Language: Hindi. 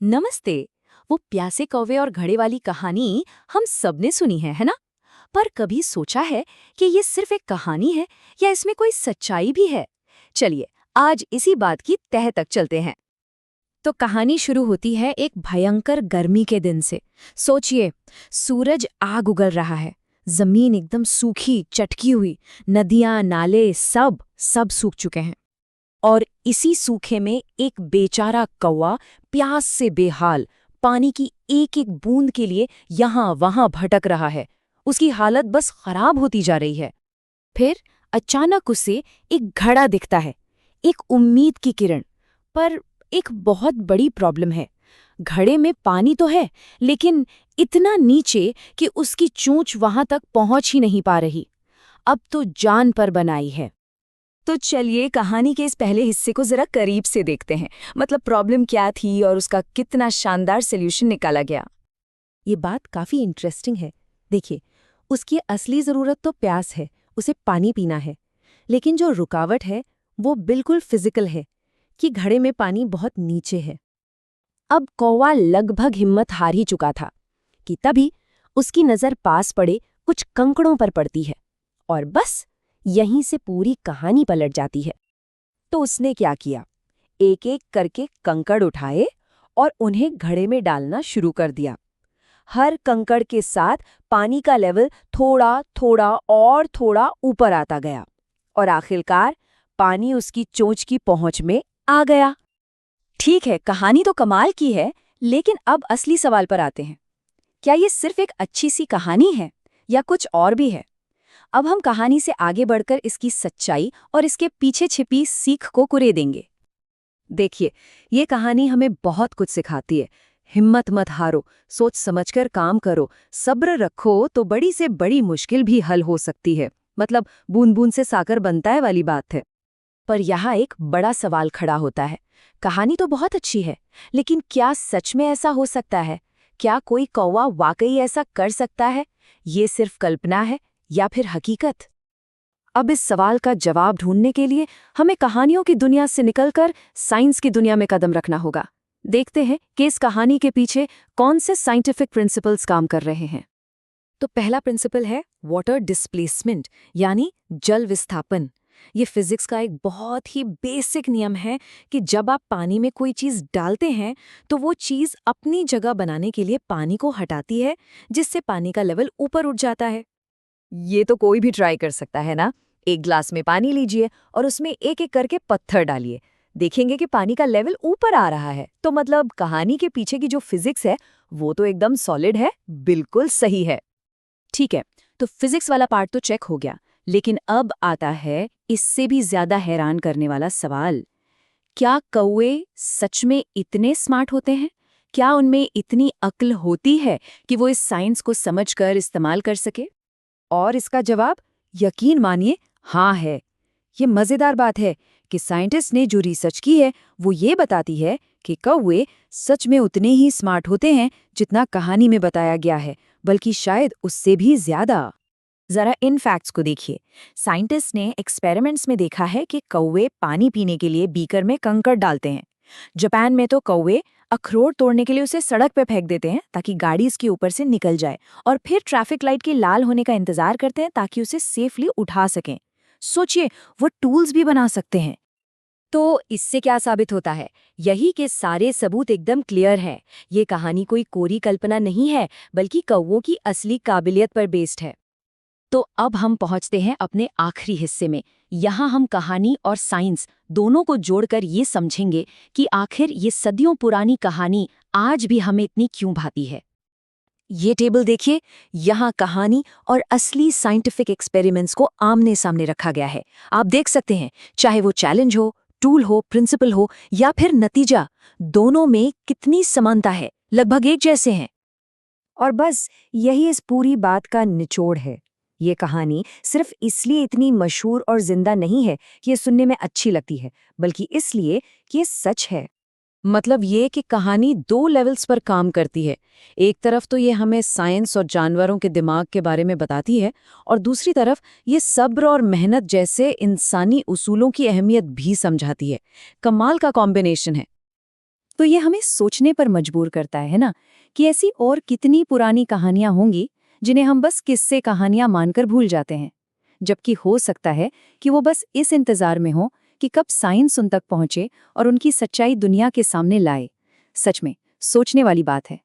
नमस्ते। वो प्यासे कौवे और घड़े वाली कहानी हम सबने सुनी है ना? पर कभी सोचा है कि ये सिर्फ एक कहानी है या इसमें कोई सच्चाई भी है? चलिए, आज इसी बात की तह तक चलते हैं। तो कहानी शुरू होती है एक भयंकर गर्मी के दिन से। सोचिए, सूरज आग उगल रहा है, जमीन एकदम सूखी चटकी हुई, नदियां नाले सब सब सूख चुके हैं। और इसी सूखे में एक बेचारा कौवा प्यास से बेहाल पानी की एक एक बूंद के लिए यहां वहां भटक रहा है। उसकी हालत बस खराब होती जा रही है। फिर अचानक उसे एक घड़ा दिखता है, एक उम्मीद की किरण। पर एक बहुत बड़ी प्रॉब्लम है। घड़े में पानी तो है, लेकिन इतना नीचे कि उसकी चोंच वहां तक पहुंच ही नहीं पा रही। अब तो जान पर बनाई है। तो चलिए कहानी के इस पहले हिस्से को जरा करीब से देखते हैं। मतलब प्रॉब्लम क्या थी और उसका कितना शानदार सॉल्यूशन निकाला गया। ये बात काफी इंटरेस्टिंग है। देखिए, उसकी असली जरूरत तो प्यास है, उसे पानी पीना है। लेकिन जो रुकावट है वो बिल्कुल फिजिकल है कि घड़े में पानी बहुत नीचे है। अब कौवा लगभग हिम्मत हार ही चुका था कि तभी उसकी नजर पास पड़े कुछ कंकड़ों पर पड़ती है। और बस यहीं से पूरी कहानी पलट जाती है। तो उसने क्या किया? एक एक करके कंकड़ उठाए और उन्हें घड़े में डालना शुरू कर दिया। हर कंकड़ के साथ पानी का लेवल थोड़ा थोड़ा और थोड़ा ऊपर आता गया और आखिरकार पानी उसकी चोंच की पहुंच में आ गया। ठीक है, कहानी तो कमाल की है, लेकिन अब असली सवाल पर आते हैं। क्या ये सिर्फ एक अच्छी सी कहानी है या कुछ और भी है? अब हम कहानी से आगे बढ़कर इसकी सच्चाई और इसके पीछे छिपी सीख को कुरेदेंगे। देखिए, ये कहानी हमें बहुत कुछ सिखाती है। हिम्मत मत हारो, सोच समझकर काम करो, सब्र रखो तो बड़ी से बड़ी मुश्किल भी हल हो सकती है। मतलब बूंद बूंद से सागर बनता है वाली बात है। पर यहाँ एक बड़ा सवाल खड़ा होता है। कहानी तो बहुत अच्छी है, लेकिन क्या सच में ऐसा हो सकता है? क्या कोई कौवा वाकई ऐसा कर सकता है? ये सिर्फ कल्पना है या फिर हकीकत? अब इस सवाल का जवाब ढूंढने के लिए हमें कहानियों की दुनिया से निकलकर साइंस की दुनिया में कदम रखना होगा। देखते हैं कि इस कहानी के पीछे कौन से साइंटिफिक प्रिंसिपल्स काम कर रहे हैं। तो पहला प्रिंसिपल है वाटर डिस्प्लेसमेंट, यानी जल विस्थापन। ये फिजिक्स का एक बहुत ही बेसिक नियम है कि जब आप पानी में कोई चीज डालते हैं तो वो चीज अपनी जगह बनाने के लिए पानी को हटाती है, जिससे पानी का लेवल ऊपर उठ जाता है। ये तो कोई भी ट्राई कर सकता है ना। एक ग्लास में पानी लीजिए और उसमें एक एक करके पत्थर डालिए। देखेंगे कि पानी का लेवल ऊपर आ रहा है। तो मतलब कहानी के पीछे की जो फिजिक्स है वो तो एकदम सॉलिड है, बिल्कुल सही है। ठीक है, तो फिजिक्स वाला पार्ट तो चेक हो गया, लेकिन अब आता है इससे भी ज्यादा हैरान करने वाला सवाल। क्या कौवे सच में इतने स्मार्ट होते हैं? क्या उनमें इतनी अक्ल होती है कि वो इस साइंस को समझकर इस्तेमाल कर सके? और इसका जवाब, यकीन मानिए, हाँ है। ये मजेदार बात है कि साइंटिस्ट ने जो रिसर्च की है वो ये बताती है कि कौवे सच में उतने ही स्मार्ट होते हैं जितना कहानी में बताया गया है, बल्कि शायद उससे भी ज्यादा। जरा इन फैक्ट्स को देखिए। साइंटिस्ट ने एक्सपेरिमेंट्स में देखा है कि कौवे पानी पीने के लिए बीकर में कंकड़ डालते हैं। जापान में तो कौवे अखरोट तोड़ने के लिए उसे सड़क पे फेंक देते हैं ताकि गाड़ी इसके ऊपर से निकल जाए, और फिर ट्रैफिक लाइट के लाल होने का इंतजार करते हैं ताकि उसे सेफली उठा सकें। सोचिए, वो टूल्स भी बना सकते हैं। तो इससे क्या साबित होता है? यही कि सारे सबूत एकदम क्लियर है। ये कहानी कोई कोरी कल्पना नहीं है, बल्कि कौवों की असली काबिलियत पर बेस्ड है। तो अब हम पहुंचते हैं अपने आखिरी हिस्से में। यहाँ हम कहानी और साइंस दोनों को जोड़कर ये समझेंगे कि आखिर ये सदियों पुरानी कहानी आज भी हमें इतनी क्यों भाती है। ये टेबल देखिए, यहाँ कहानी और असली साइंटिफिक एक्सपेरिमेंट्स को आमने सामने रखा गया है। आप देख सकते हैं, चाहे वो चैलेंज हो, टूल हो, प्रिंसिपल हो या फिर नतीजा, दोनों में कितनी समानता है, लगभग एक जैसे हैं। और बस यही इस पूरी बात का निचोड़ है। ये कहानी सिर्फ इसलिए इतनी मशहूर और जिंदा नहीं है कि ये सुनने में अच्छी लगती है, बल्कि इसलिए कि ये सच है। मतलब ये कि कहानी दो लेवल्स पर काम करती है। एक तरफ तो ये हमें साइंस और जानवरों के दिमाग के बारे में बताती है, और दूसरी तरफ ये सब्र और मेहनत जैसे इंसानी उसूलों की अहमियत भी समझाती है। कमाल का कॉम्बिनेशन है। तो ये हमें सोचने पर मजबूर करता है ना, कि ऐसी और कितनी पुरानी कहानियां होंगी जिन्हें हम बस किस्से कहानियां मानकर भूल जाते हैं, जबकि हो सकता है कि वो बस इस इंतजार में हो कि कब साइंस उन तक पहुंचे और उनकी सच्चाई दुनिया के सामने लाए। सच में सोचने वाली बात है।